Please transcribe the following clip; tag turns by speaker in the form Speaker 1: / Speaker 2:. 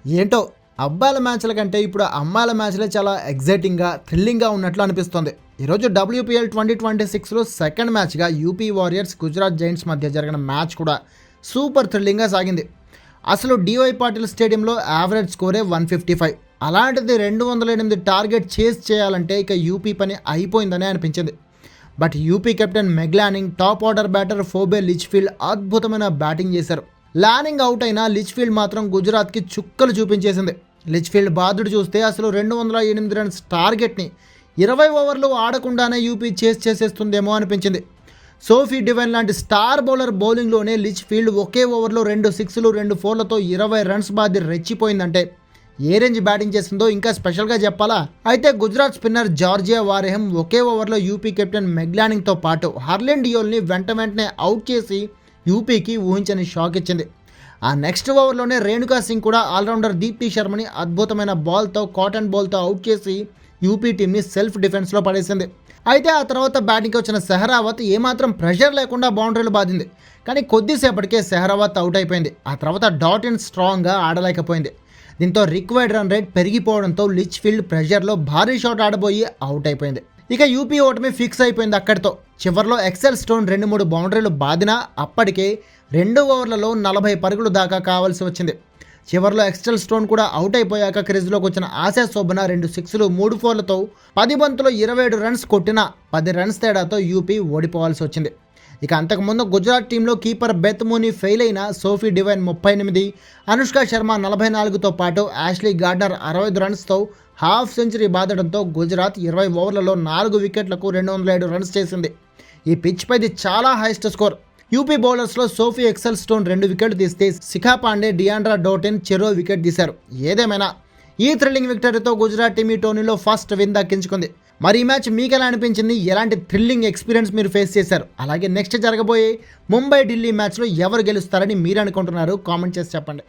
Speaker 1: ఏంటో అబ్బాయిల మ్యాచ్ల కంటే ఇప్పుడు అమ్మాయిల మ్యాచ్లే చాలా ఎగ్జైటింగ్గా థ్రిల్లింగ్గా ఉన్నట్లు అనిపిస్తుంది. ఈరోజు WPL 2026లో సెకండ్ మ్యాచ్గా యూపీ వారియర్స్ గుజరాత్ జైంట్స్ మధ్య జరిగిన మ్యాచ్ కూడా సూపర్ థ్రిల్లింగ్గా సాగింది. అసలు డివై పాటిల్ స్టేడియంలో యావరేజ్ స్కోరే 155. అలాంటిది 208 టార్గెట్ చేస్ చేయాలంటే ఇక యూపీ పని అయిపోయిందనే అనిపించింది. But UP captain Meg Lanning, top order batter Phoebe Litchfield అద్భుతమైన బ్యాటింగ్ చేశారు. లానింగ్ అవుట్ అయిన లిచ్ఫీల్డ్ మాత్రం గుజరాత్కి చుక్కలు చూపించేసింది. లిచ్ఫీల్డ్ బాధుడు చూస్తే అసలు 208 రన్స్ టార్గెట్ని 20 ఓవర్లు ఆడకుండానే యూపీ చేస్ చేసేస్తుందేమో అనిపించింది. సోఫీ డివైన్ లాంటి స్టార్ బౌలర్ బౌలింగ్లోనే లిచ్ఫీల్డ్ ఒకే ఓవర్లో 2 సిక్స్లు 2 ఫోర్లతో 20 రన్స్ బాధి రెచ్చిపోయిందంటే ఏ రేంజ్ బ్యాటింగ్ చేసిందో ఇంకా స్పెషల్గా చెప్పాలా. అయితే గుజరాత్ స్పిన్నర్ జార్జియా వారెహం ఒకే ఓవర్లో యూపీ కెప్టెన్ మెగ్లానింగ్తో పాటు హర్లిన్ డియోల్ని వెంటనే అవుట్ చేసి యూపీకి ఊహించని షాక్ ఇచ్చింది. ఆ నెక్స్ట్ ఓవర్లోనే రేణుకా సింగ్ కూడా ఆల్రౌండర్ దీప్తి శర్మని అద్భుతమైన బాల్తో కాటన్ బాల్తో అవుట్ చేసి యూపీ టీంని సెల్ఫ్ డిఫెన్స్లో పడేసింది. అయితే ఆ తర్వాత బ్యాటింగ్కి వచ్చిన సెహరావత్ ఏమాత్రం ప్రెషర్ లేకుండా బౌండరీలు బాధింది. కానీ కొద్దిసేపటికే సెహరావత్ అవుట్ అయిపోయింది. ఆ తర్వాత డాట్ ఇన్ స్ట్రాంగ్గా ఆడలేకపోయింది. దీంతో రిక్వైర్డ్ రన్ రేట్ పెరిగిపోవడంతో లిచ్ఫీల్డ్ ప్రెషర్లో భారీ షాట్ ఆడబోయి అవుట్ అయిపోయింది. ఇక యూపీ ఓటమి ఫిక్స్ అయిపోయింది అక్కడితో. చివరిలో ఎక్సెల్ స్టోన్ 2-3 బౌండరీలు బాదినా అప్పటికే 2 ఓవర్లలో 40 పరుగులు దాకా కావాల్సి వచ్చింది. చివరిలో ఎక్సెల్ స్టోన్ కూడా అవుట్ అయిపోయాక క్రీజ్లోకి వచ్చిన ఆశా శోభన 2 సిక్స్లు 3 ఫోర్లతో 10 బంతులో 27 రన్స్ కొట్టినా 10 రన్స్ తేడాతో యూపీ ఓడిపోవాల్సి వచ్చింది. ఇక అంతకుముందు గుజరాత్ టీంలో కీపర్ బెత్ మూనీ ఫెయిల్ అయిన సోఫీ డివైన్ 38, అనుష్క శర్మ 44తో పాటు యాష్లీ గార్డనర్ 65 రన్స్తో హాఫ్ సెంచరీ బాదడంతో గుజరాత్ 20 ఓవర్లలో 4 వికెట్లకు 207 రన్స్ చేసింది. ఈ పిచ్పైది చాలా హైయెస్ట్ స్కోర్. యూపీ బౌలర్స్లో సోఫీ ఎక్సెల్ స్టోన్ 2 వికెట్లు తీస్తే శిఖా పాండే, డియాండ్రా డోటెన్ చెరో వికెట్ తీశారు. ఏదేమైనా ఈ థ్రిల్లింగ్ విక్టరీతో గుజరాత్ టీం ఈ టోర్నీలో ఫస్ట్ విన్ దక్కించుకుంది. మరి ఈ మ్యాచ్ మీకు ఎలా అనిపించింది? ఎలాంటి థ్రిల్లింగ్ ఎక్స్పీరియన్స్ మీరు ఫేస్ చేశారు? అలాగే నెక్స్ట్ జరగబోయే ముంబై ఢిల్లీ మ్యాచ్లో ఎవరు గెలుస్తారని మీరు అనుకుంటున్నారు? కామెంట్ చేసి చెప్పండి.